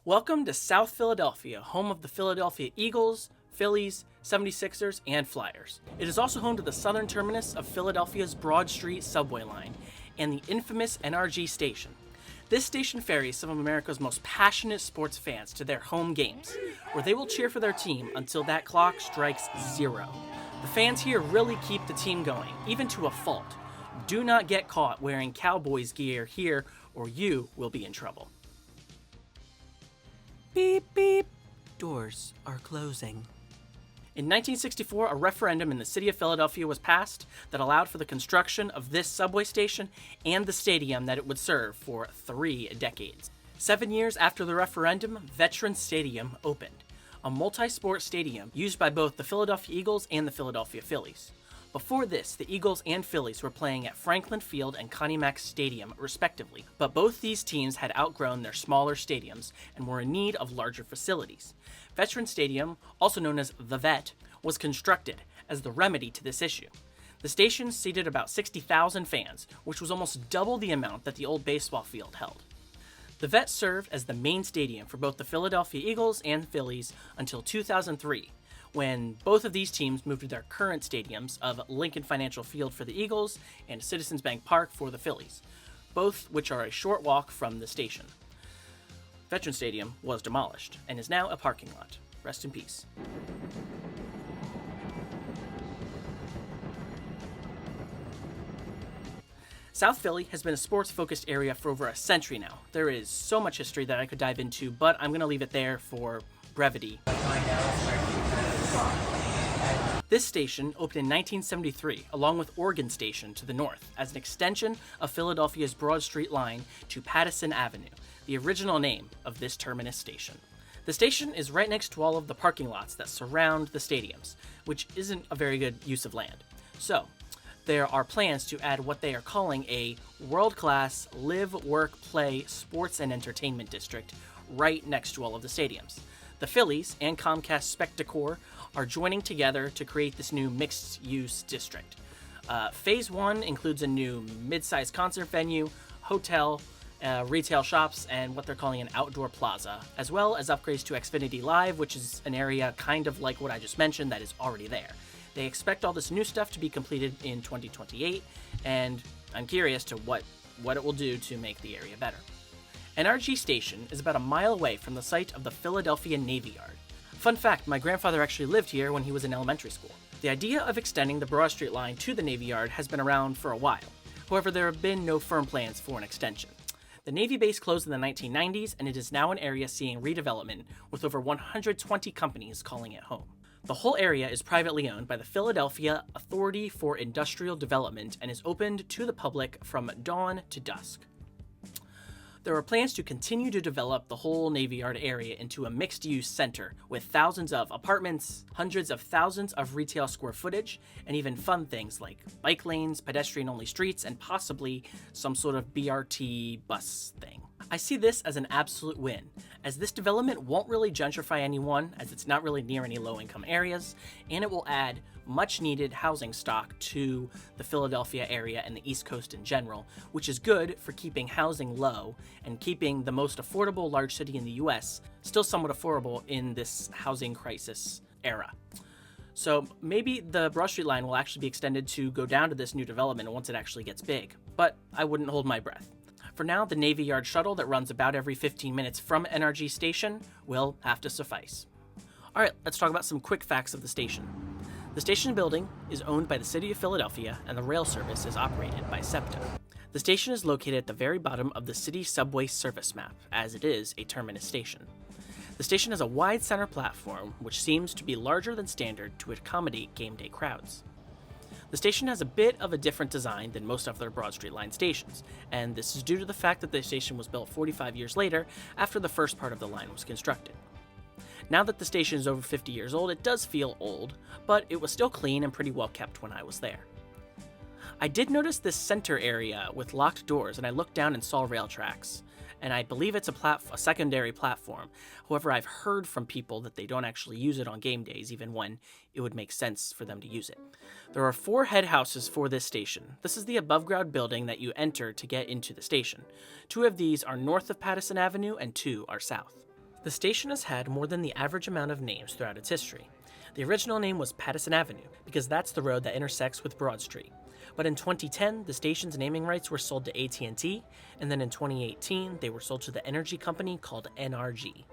Welcome to South Philadelphia, home of the Philadelphia Eagles, Phillies, 76ers, and Flyers. It is also home to the southern terminus of Philadelphia's Broad Street subway line and the infamous NRG station. This station ferries some of America's most passionate sports fans to their home games, where they will cheer for their team until that clock strikes zero. The fans here really keep the team going, even to a fault. Do not get caught wearing Cowboys gear here, or you will be in trouble. Beep, beep. Doors are closing. In 1964, a referendum in the city of Philadelphia was passed that allowed for the construction of this subway station and the stadium that it would serve for 3 decades. 7 years after the referendum, Veterans Stadium opened, a multi-sport stadium used by both the Philadelphia Eagles and the Philadelphia Phillies. Before this, the Eagles and Phillies were playing at Franklin Field and Connie Mack Stadium, respectively, but both these teams had outgrown their smaller stadiums and were in need of larger facilities. Veterans Stadium, also known as the Vet, was constructed as the remedy to this issue. The station seated about 60,000 fans, which was almost double the amount that the old baseball field held. The Vet served as the main stadium for both the Philadelphia Eagles and Phillies until 2003, when both of these teams moved to their current stadiums of Lincoln Financial Field for the Eagles and Citizens Bank Park for the Phillies, both which are a short walk from the station. Veterans Stadium was demolished and is now a parking lot. Rest in peace. South Philly has been a sports-focused area for over a century now. There is so much history that I could dive into, but I'm going to leave it there for brevity. This station opened in 1973, along with Oregon Station to the north, as an extension of Philadelphia's Broad Street line to Pattison Avenue, the original name of this terminus station. The station is right next to all of the parking lots that surround the stadiums, which isn't a very good use of land. So, there are plans to add what they are calling a world-class live, work, play, sports, and entertainment district right next to all of the stadiums. The Phillies and Comcast Spectacor are joining together to create this new mixed-use district. Phase 1 includes a new mid-sized concert venue, hotel, retail shops, and what they're calling an outdoor plaza, as well as upgrades to Xfinity Live, which is an area kind of like what I just mentioned that is already there. They expect all this new stuff to be completed in 2028, and I'm curious to what it will do to make the area better. NRG Station is about a mile away from the site of the Philadelphia Navy Yard. Fun fact, my grandfather actually lived here when he was in elementary school. The idea of extending the Broad Street line to the Navy Yard has been around for a while. However, there have been no firm plans for an extension. The Navy base closed in the 1990s, and it is now an area seeing redevelopment, with over 120 companies calling it home. The whole area is privately owned by the Philadelphia Authority for Industrial Development and is opened to the public from dawn to dusk. There are plans to continue to develop the whole Navy Yard area into a mixed-use center with thousands of apartments, hundreds of thousands of retail square footage, and even fun things like bike lanes, pedestrian-only streets, and possibly some sort of BRT bus thing. I see this as an absolute win, as this development won't really gentrify anyone, as it's not really near any low-income areas, and it will add much-needed housing stock to the Philadelphia area and the East Coast in general, which is good for keeping housing low and keeping the most affordable large city in the US still somewhat affordable in this housing crisis era. So maybe the Broad Street line will actually be extended to go down to this new development once it actually gets big, but I wouldn't hold my breath. For now, the Navy Yard shuttle that runs about every 15 minutes from NRG Station will have to suffice. Alright, let's talk about some quick facts of the station. The station building is owned by the City of Philadelphia, and the rail service is operated by SEPTA. The station is located at the very bottom of the city subway service map, as it is a terminus station. The station has a wide center platform, which seems to be larger than standard to accommodate game day crowds. The station has a bit of a different design than most other Broad Street line stations, and this is due to the fact that the station was built 45 years later after the first part of the line was constructed. Now that the station is over 50 years old, it does feel old, but it was still clean and pretty well kept when I was there. I did notice this center area with locked doors, and I looked down and saw rail tracks, and I believe it's a secondary platform. However, I've heard from people that they don't actually use it on game days, even when it would make sense for them to use it. There are 4 head houses for this station. This is the above-ground building that you enter to get into the station. 2 of these are north of Pattison Avenue, and 2 are south. The station has had more than the average amount of names throughout its history. The original name was Pattison Avenue, because that's the road that intersects with Broad Street. But in 2010, the station's naming rights were sold to AT&T, and then in 2018, they were sold to the energy company called NRG.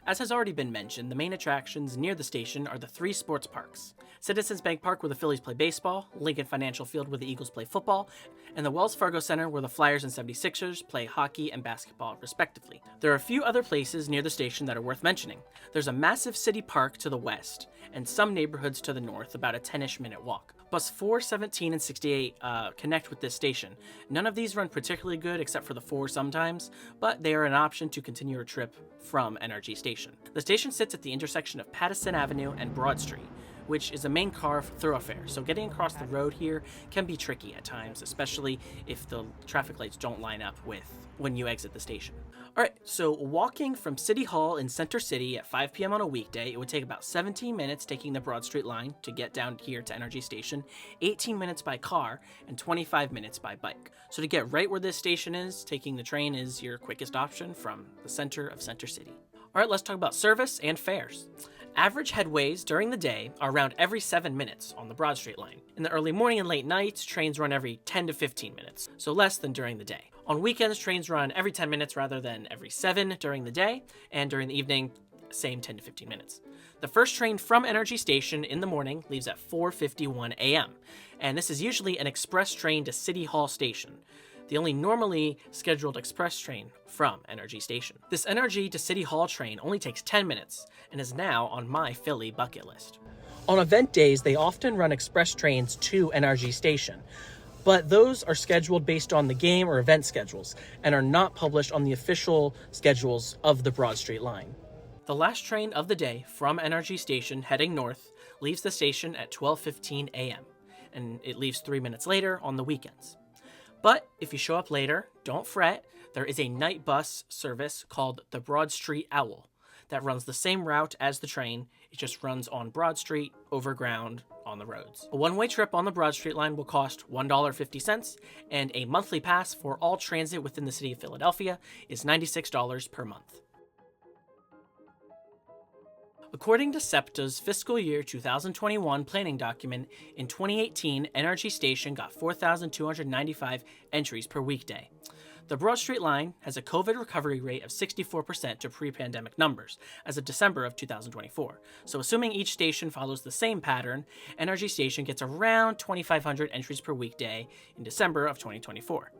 As has already been mentioned, the main attractions near the station are the three sports parks: Citizens Bank Park, where the Phillies play baseball, Lincoln Financial Field, where the Eagles play football, and the Wells Fargo Center, where the Flyers and 76ers play hockey and basketball, respectively. There are a few other places near the station that are worth mentioning. There's a massive city park to the west, and some neighborhoods to the north, about a 10-ish minute walk. Bus 4, 17, and 68 connect with this station. None of these run particularly good except for the 4 sometimes, but they are an option to continue your trip from NRG Station. The station sits at the intersection of Pattison Avenue and Broad Street, which is a main car thoroughfare, so getting across the road here can be tricky at times, especially if the traffic lights don't line up with when you exit the station. Alright, so walking from City Hall in Center City at 5 p.m. on a weekday, it would take about 17 minutes taking the Broad Street line to get down here to NRG Station, 18 minutes by car, and 25 minutes by bike. So to get right where this station is, taking the train is your quickest option from the center of Center City. Alright, let's talk about service and fares. Average headways during the day are around every 7 minutes on the Broad Street line. In the early morning and late nights, trains run every 10 to 15 minutes, so less than during the day. On weekends, trains run every 10 minutes rather than every 7 during the day, and during the evening, same 10 to 15 minutes. The first train from NRG Station in the morning leaves at 4:51 a.m., and this is usually an express train to City Hall Station, the only normally scheduled express train from NRG Station. This NRG to City Hall train only takes 10 minutes and is now on my Philly bucket list. On event days, they often run express trains to NRG Station, but those are scheduled based on the game or event schedules and are not published on the official schedules of the Broad Street line. The last train of the day from NRG Station heading north leaves the station at 12:15 a.m., and it leaves 3 minutes later on the weekends. But if you show up later, don't fret, there is a night bus service called the Broad Street Owl that runs the same route as the train. It just runs on Broad Street, over ground, on the roads. A one-way trip on the Broad Street line will cost $1.50, and a monthly pass for all transit within the city of Philadelphia is $96 per month. According to SEPTA's fiscal year 2021 planning document, in 2018, NRG Station got 4,295 entries per weekday. The Broad Street line has a COVID recovery rate of 64% to pre-pandemic numbers as of December of 2024. So assuming each station follows the same pattern, NRG Station gets around 2,500 entries per weekday in December of 2024.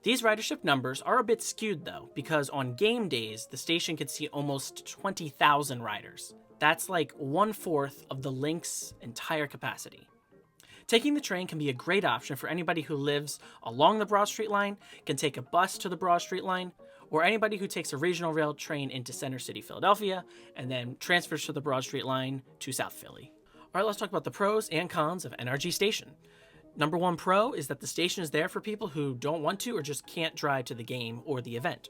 These ridership numbers are a bit skewed though, because on game days, the station can see almost 20,000 riders. That's like 1/4 of the link's entire capacity. Taking the train can be a great option for anybody who lives along the Broad Street line, can take a bus to the Broad Street line, or anybody who takes a regional rail train into Center City, Philadelphia, and then transfers to the Broad Street line to South Philly. All right, let's talk about the pros and cons of NRG Station. Number one pro is that the station is there for people who don't want to or just can't drive to the game or the event.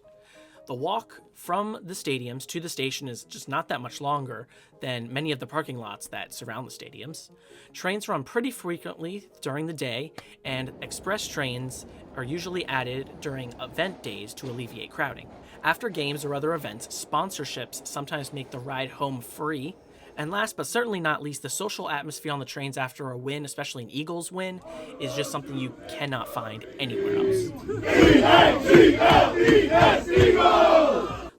The walk from the stadiums to the station is just not that much longer than many of the parking lots that surround the stadiums. Trains run pretty frequently during the day, and express trains are usually added during event days to alleviate crowding. After games or other events, sponsorships sometimes make the ride home free. And last but certainly not least, the social atmosphere on the trains after a win, especially an Eagles win, is just something you cannot find anywhere else.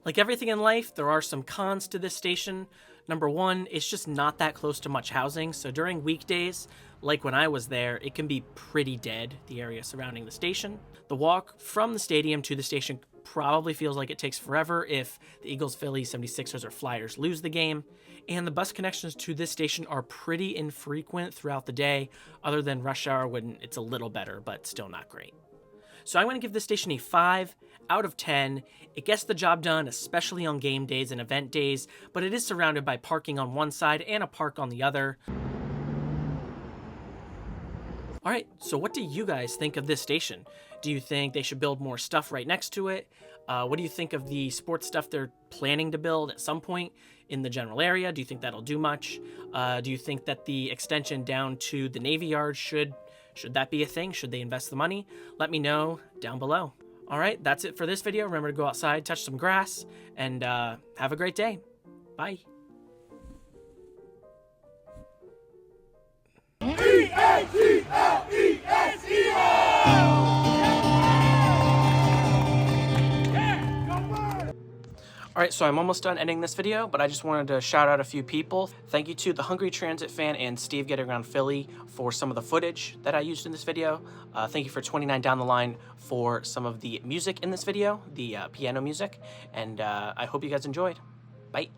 Like everything in life, there are some cons to this station. Number one, it's just not that close to much housing, so during weekdays, like when I was there, it can be pretty dead, the area surrounding the station. The walk from the stadium to the station probably feels like it takes forever if the Eagles, Phillies, 76ers, or Flyers lose the game. And the bus connections to this station are pretty infrequent throughout the day, other than rush hour when it's a little better, but still not great. So I'm going to give this station a 5 out of 10. It gets the job done, especially on game days and event days, but it is surrounded by parking on one side and a park on the other. All right, so what do you guys think of this station? Do you think they should build more stuff right next to it? What do you think of the sports stuff they're planning to build at some point in the general area? Do you think that'll do much? Do you think that the extension down to the Navy Yard should that be a thing? Should they invest the money? Let me know down below. All right, that's it for this video. Remember to go outside, touch some grass, and have a great day. Bye. Alright, so I'm almost done editing this video, but I just wanted to shout out a few people. Thank you to the Hungry Transit Fan and Steve Getting Around Philly for some of the footage that I used in this video. Thank you for 29 Down the Line for some of the music in this video, the piano music, and I hope you guys enjoyed. Bye.